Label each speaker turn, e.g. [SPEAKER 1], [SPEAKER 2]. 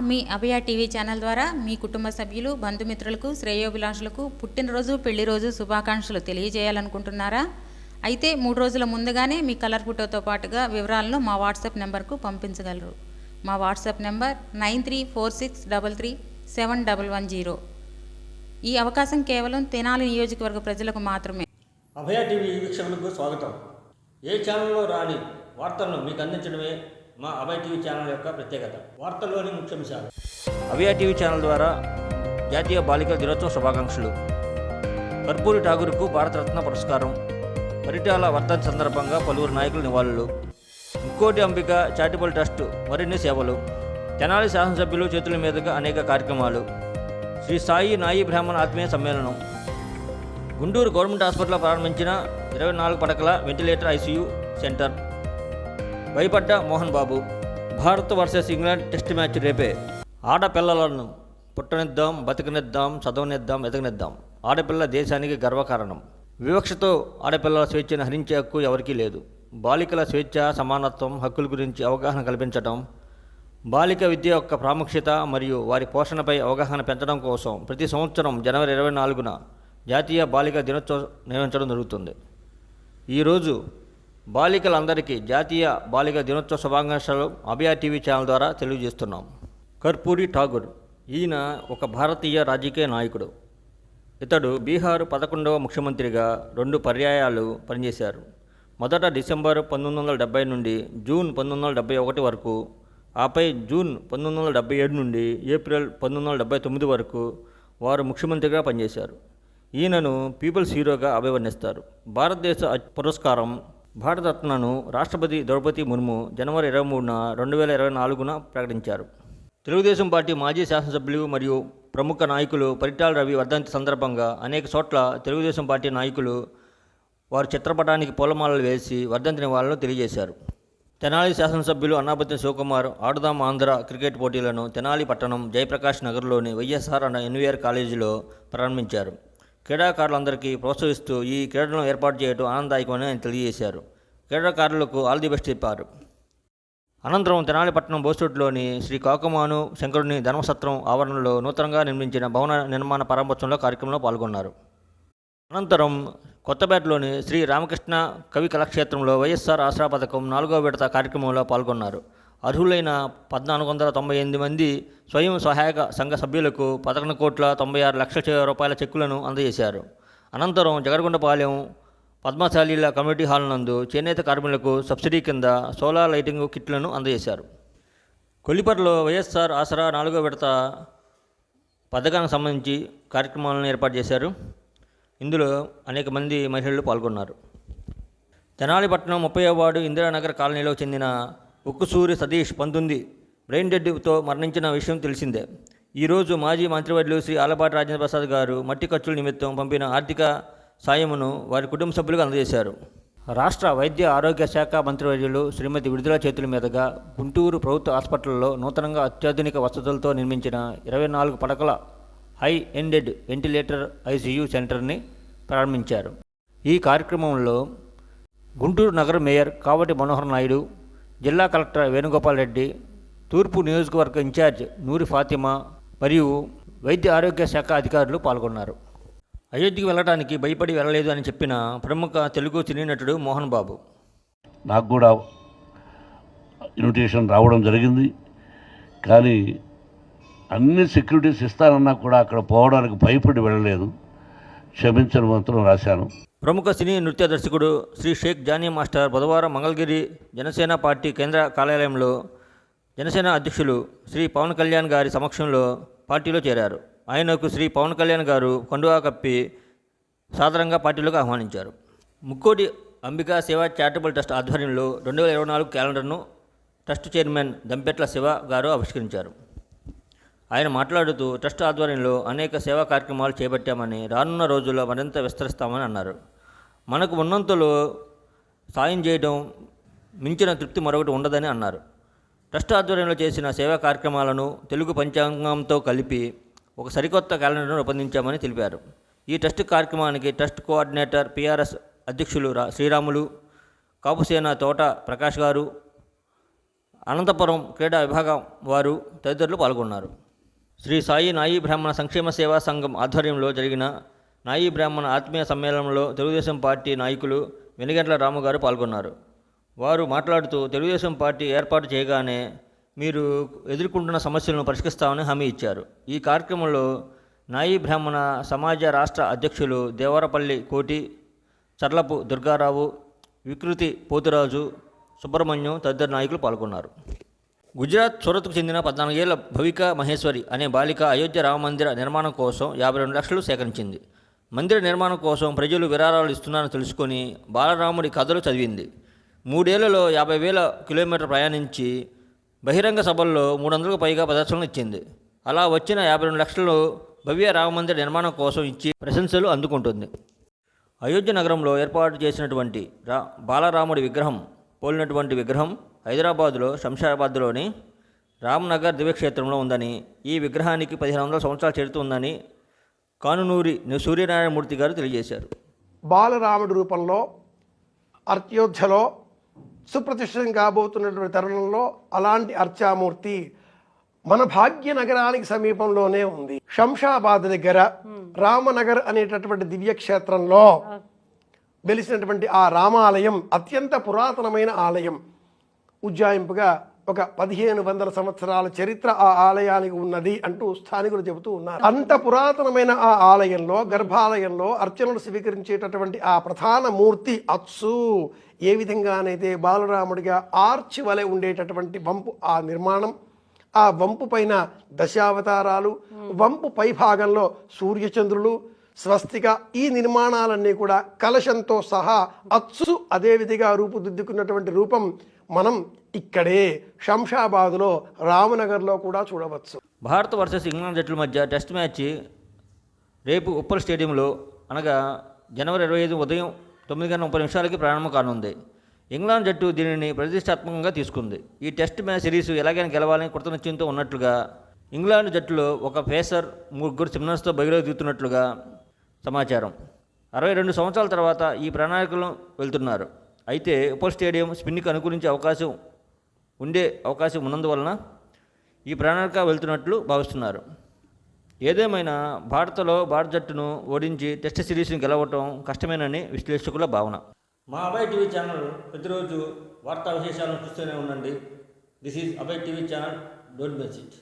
[SPEAKER 1] మీ అభయ TV channel ద్వారా మీ కుటుంబ సభ్యులు బంధుమిత్రులకు శ్రేయోభిలాషులకు పుట్టినరోజు పెళ్లిరోజు శుభాకాంక్షలు తెలియజేయాలనుకుంటున్నారా? అయితే 3 రోజుల ముందుగానే మీ కలర్ ఫోటోతో పాటుగా వివరాలను మా వాట్సాప్ నెంబర్కు పంపించగలరు. మా వాట్సాప్ నెంబర్ 9346337110. ఈ అవకాశం కేవలం తెనాలి నియోజకవర్గ ప్రజలకు మాత్రమే.
[SPEAKER 2] అభయ టీవీ వీక్షకులకు స్వాగతం. ఏ ఛానల్లో రాని వార్తలను మీకు అందించడమే మా అభయ టీవీ ఛానల్ యొక్క ప్రత్యేకత. వార్తల్లోని ముఖ్యాంశాలు. అభయ టీవీ ఛానల్ ద్వారా జాతీయ బాలికల దినోత్సవ శుభాకాంక్షలు. కర్పూరి ఠాగూర్కు భారతరత్న పురస్కారం. పరిటాల వర్ధంతి సందర్భంగా పలువురు నాయకుల నివాళులు. ముక్కోటి అంబిక చారిటబుల్ ట్రస్ట్ మరిన్ని సేవలు. తెనాలి శాసనసభ్యులు చేతుల మీదుగా అనేక కార్యక్రమాలు. శ్రీ సాయి నాయి బ్రాహ్మణ ఆత్మీయ సమ్మేళనం. గుంటూరు గవర్నమెంట్ హాస్పిటల్లో ప్రారంభించిన 24 పడకల వెంటిలేటర్ ఐసీయూ సెంటర్. భయపడ్డ Mohan Babu. Bharat versus England test match రేపే. ఆడపిల్లలను పుట్టనిద్దాం, బతికనిద్దాం, చదవనిద్దాం, ఎదగనిద్దాం. ఆడపిల్ల దేశానికి గర్వకారణం. వివక్షతో ఆడపిల్లల స్వేచ్ఛను హరించే హక్కు ఎవరికీ లేదు. బాలికల స్వేచ్ఛ, సమానత్వం, హక్కుల గురించి అవగాహన కల్పించడం, బాలిక విద్య యొక్క ప్రాముఖ్యత మరియు వారి పోషణపై అవగాహన పెంచడం కోసం ప్రతి సంవత్సరం జనవరి 24న జాతీయ బాలిక దినోత్సవం నిర్వహించడం జరుగుతుంది. ఈరోజు బాలికలందరికీ జాతీయ బాలిక దినోత్సవ శుభాకాంక్షలు అభయ టీవీ ఛానల్ ద్వారా తెలియజేస్తున్నాం. కర్పూరి ఠాగూర్. ఈయన ఒక భారతీయ రాజకీయ నాయకుడు. ఇతడు బీహార్ 11వ ముఖ్యమంత్రిగా 2 పర్యాయాలు పనిచేశారు. మొదట డిసెంబర్ 1970 నుండి జూన్ 1971 వరకు, ఆపై జూన్ 1977 నుండి ఏప్రిల్ 1979 వరకు వారు ముఖ్యమంత్రిగా పనిచేశారు. ఈయనను పీపుల్స్ హీరోగా అభివర్ణిస్తారు. భారతదేశ పురస్కారం భారతరత్నను రాష్ట్రపతి ద్రౌపది ముర్ము జనవరి 23న 2024న ప్రకటించారు. తెలుగుదేశం పార్టీ మాజీ శాసనసభ్యులు మరియు ప్రముఖ నాయకులు పరిటాల రవి వర్ధంతి సందర్భంగా అనేక చోట్ల తెలుగుదేశం పార్టీ నాయకులు వారి చిత్రపటానికి పూలమాలలు వేసి వర్ధంతి నివాళులను తెలియజేశారు. తెనాలి శాసనసభ్యులు అన్నాపతి శివకుమార్ ఆడుదాం ఆంధ్ర క్రికెట్ పోటీలను తెనాలి పట్టణం జయప్రకాష్ నగర్లోని వైఎస్ఆర్ అండ్ ఎన్వీఆర్ కాలేజీలో ప్రారంభించారు. క్రీడాకారులందరికీ ప్రోత్సహిస్తూ ఈ క్రీడలను ఏర్పాటు చేయడం ఆనందదాయకమని ఆయన తెలియజేశారు. క్రీడాకారులకు ఆల్ ది బెస్ట్ చెప్పారు. అనంతరం తెనాలిపట్నం బోస్టూట్లోని శ్రీ కాకుమాను శంకరుని ధర్మసత్రం ఆవరణలో నూతనంగా నిర్మించిన భవన నిర్మాణ ప్రారంభోత్సవంలో కార్యక్రమంలో పాల్గొన్నారు. అనంతరం కొత్తపేటలోని శ్రీ రామకృష్ణ కవి కళాక్షేత్రంలో వైఎస్ఆర్ ఆసరా పథకం 4వ విడత కార్యక్రమంలో పాల్గొన్నారు. అర్హులైన 1498 మంది స్వయం సహాయక సంఘ సభ్యులకు 11,96,00,000 రూపాయల చెక్కులను అందజేశారు. అనంతరం జగరగుండపాలెం పద్మశాలీల కమ్యూనిటీ హాల్ నందు చేనేత కార్మికులకు సబ్సిడీ కింద సోలార్ లైటింగ్ కిట్లను అందజేశారు. కొల్లిపర్లో వైఎస్ఆర్ ఆసరా 4వ విడత పథకానికి సంబంధించి కార్యక్రమాలను ఏర్పాటు చేశారు. ఇందులో అనేక మంది మహిళలు పాల్గొన్నారు. తెనాలిపట్నం 30వ వార్డు ఇందిరానగర్ కాలనీలో చెందిన ఉక్కుసూరి సతీష్ 19 బ్రెయిన్ డెడ్తో మరణించిన విషయం తెలిసిందే. ఈరోజు మాజీ మంత్రివర్యులు శ్రీ ఆలపాటి రాజేంద్ర ప్రసాద్ గారు మట్టి ఖర్చుల నిమిత్తం పంపిన ఆర్థిక సాయమును వారి కుటుంబ సభ్యులకు అందజేశారు. రాష్ట్ర వైద్య ఆరోగ్య శాఖ మంత్రివర్యులు శ్రీమతి విడుదల చేతుల మీదుగా గుంటూరు ప్రభుత్వ హాస్పిటల్లో నూతనంగా అత్యాధునిక వసతులతో నిర్మించిన 24 పడకల హై ఎండెడ్ వెంటిలేటర్ ఐసీయూ సెంటర్ని ప్రారంభించారు. ఈ కార్యక్రమంలో గుంటూరు నగర మేయర్ కావటి మనోహర్ నాయుడు, జిల్లా కలెక్టర్ వేణుగోపాల్ రెడ్డి, తూర్పు నియోజకవర్గ ఇన్ఛార్జ్ నూరి ఫాతిమా మరియు వైద్య ఆరోగ్య శాఖ అధికారులు పాల్గొన్నారు. అయోధ్యకి వెళ్ళడానికి భయపడి వెళ్ళలేదు అని చెప్పిన ప్రముఖ తెలుగు సినీ నటుడు మోహన్ బాబు.
[SPEAKER 3] నాకు కూడా ఇన్విటేషన్ రావడం జరిగింది, కానీ అన్ని సెక్యూరిటీస్ ఇస్తానన్నా కూడా అక్కడ పోవడానికి భయపడి వెళ్ళలేదు. క్షమించని మాత్రం రాశాను.
[SPEAKER 2] ప్రముఖ సినీ నృత్య దర్శకుడు శ్రీ షేక్ జానీ మాస్టర్ బుధవారం మంగళగిరి జనసేన పార్టీ కేంద్ర కార్యాలయంలో జనసేన అధ్యక్షులు శ్రీ పవన్ కళ్యాణ్ గారి సమక్షంలో పార్టీలో చేరారు. ఆయనకు శ్రీ పవన్ కళ్యాణ్ గారు కండువా కప్పి సాదరంగా పార్టీలోకి ఆహ్వానించారు. ముక్కోటి అంబికా సేవా చారిటబుల్ ట్రస్ట్ ఆధ్వర్యంలో 2024 క్యాలెండర్ను ట్రస్ట్ చైర్మన్ దంపెట్ల శివ గారు ఆవిష్కరించారు. ఆయన మాట్లాడుతూ ట్రస్ట్ ఆధ్వర్యంలో అనేక సేవా కార్యక్రమాలు చేపట్టామని, రానున్న రోజుల్లో మరింత విస్తరిస్తామని అన్నారు. మనకు ఉన్నంతలో సాయం చేయడం మించిన తృప్తి మరొకటి ఉండదని అన్నారు. ట్రస్ట్ ఆధ్వర్యంలో చేసిన సేవా కార్యక్రమాలను తెలుగు పంచాంగంతో కలిపి ఒక సరికొత్త క్యాలెండర్ను రూపొందించామని తెలిపారు. ఈ ట్రస్ట్ కార్యక్రమానికి ట్రస్ట్ కోఆర్డినేటర్ పిఆర్ఎస్ అధ్యక్షులు శ్రీరాములు, కాపుసేన తోట ప్రకాష్ గారు, అనంతపురం క్రీడా విభాగం వారు తదితరులు పాల్గొన్నారు. శ్రీ సాయి నాయి బ్రాహ్మణ సంక్షేమ సేవా సంఘం ఆధ్వర్యంలో జరిగిన నాయి బ్రాహ్మణ ఆత్మీయ సమ్మేళనంలో తెలుగుదేశం పార్టీ నాయకులు వెనిగండ్ల రాము గారు పాల్గొన్నారు. వారు మాట్లాడుతూ తెలుగుదేశం పార్టీ ఏర్పాటు చేయగానే మీరు ఎదుర్కొంటున్న సమస్యలను పరిష్కరిస్తామని హామీ ఇచ్చారు. ఈ కార్యక్రమంలో నాయి బ్రాహ్మణ సమాజ రాష్ట్ర అధ్యక్షులు దేవరపల్లి కోటి, చర్లపు దుర్గారావు, వికృతి పోతురాజు, సుబ్రహ్మణ్యం తదితర నాయకులు పాల్గొన్నారు. గుజరాత్ సూరత్కు చెందిన 14 ఏళ్ల భవిక మహేశ్వరి అనే బాలిక అయోధ్య రామమందిర నిర్మాణం కోసం 52 లక్షలు సేకరించింది. మందిర నిర్మాణం కోసం ప్రజలు విరాళాలు ఇస్తున్నారని తెలుసుకొని బాలరాముడి కథలు చదివింది. 3 ఏళ్లలో 50,000 కిలోమీటర్లు ప్రయాణించి బహిరంగ సభల్లో 300కు పైగా ప్రదర్శనలు ఇచ్చింది. అలా వచ్చిన 52 లక్షలు భవ్య రామమందిర నిర్మాణం కోసం ఇచ్చి ప్రశంసలు అందుకుంటుంది. అయోధ్య నగరంలో ఏర్పాటు చేసినటువంటి బాలరాముడి విగ్రహం పోలినటువంటి విగ్రహం హైదరాబాదులో శంషాబాద్లోని రామ్నగర్ దివ్యక్షేత్రంలో ఉందని, ఈ విగ్రహానికి 1500 సంవత్సరాలు చరిత్ర ఉందని కానునూరి సూర్యనారాయణమూర్తి గారు తెలియజేశారు.
[SPEAKER 4] బాలరాముడి రూపంలో అర్యోధ్యలో సుప్రతిష్ఠితం కాబోతున్నటువంటి తరుణంలో అలాంటి అర్చామూర్తి మన భాగ్యనగరానికి సమీపంలోనే ఉంది. శంషాబాద్ దగ్గర రామనగర్ అనేటటువంటి దివ్యక్షేత్రంలో వెలిసినటువంటి ఆ రామాలయం అత్యంత పురాతనమైన ఆలయం. ఉజ్జాయింపుగా ఒక 1500 సంవత్సరాల చరిత్ర ఆ ఆలయానికి ఉన్నది అంటూ స్థానికులు చెబుతూ ఉన్నారు. అంత పురాతనమైన ఆ ఆలయంలో గర్భాలయంలో అర్చనలు స్వీకరించేటటువంటి ఆ ప్రధాన మూర్తి అత్సు ఏ విధంగానైతే బాలరాముడిగా ఆర్చి వలె ఉండేటటువంటి వంపు ఆ నిర్మాణం, ఆ వంపు పైన దశావతారాలు, వంపు పై భాగంలో సూర్యచంద్రులు, స్వస్తిక, ఈ నిర్మాణాలన్నీ కూడా కలశంతో సహా అచ్చు అదే విధిగా రూపుదిద్దుకున్నటువంటి రూపం మనం ఇక్కడే శంషాబాదులో రామనగర్లో కూడా చూడవచ్చు.
[SPEAKER 2] భారత్ వర్సెస్ ఇంగ్లాండ్ జట్ల మధ్య టెస్ట్ మ్యాచ్ రేపు ఉప్పల్ స్టేడియంలో అనగా జనవరి 25 ఉదయం 9:30 ప్రారంభం కానుంది. ఇంగ్లాండ్ జట్టు దీనిని ప్రతిష్టాత్మకంగా తీసుకుంది. ఈ టెస్ట్ మ్యాచ్ సిరీస్ ఎలాగైనా గెలవాలని కృతనిశ్చయంతో ఉన్నట్లుగా ఇంగ్లాండ్ జట్టులో ఒక పేసర్, 3 స్పిన్నర్స్తో బయలుదేరి దిగుతున్నట్లుగా సమాచారం. 62 సంవత్సరాల తర్వాత ఈ ప్రణాళికలను వెళ్తున్నారు. అయితే ఉప్పల్ స్టేడియం స్పిన్కి అనుకూలించే అవకాశం ఉన్నందువలన ఈ ప్రణాళిక వెళ్తున్నట్లు భావిస్తున్నారు. ఏదేమైనా భారత జట్టును ఓడించి టెస్ట్ సిరీస్ని గెలవటం కష్టమేనని విశ్లేషకుల భావన. మా అభయ్ టీవీ ఛానల్ ప్రతిరోజు వార్తా విశేషాలను చూస్తూనే ఉండండి. This is Abhay TV channel. Don't miss it.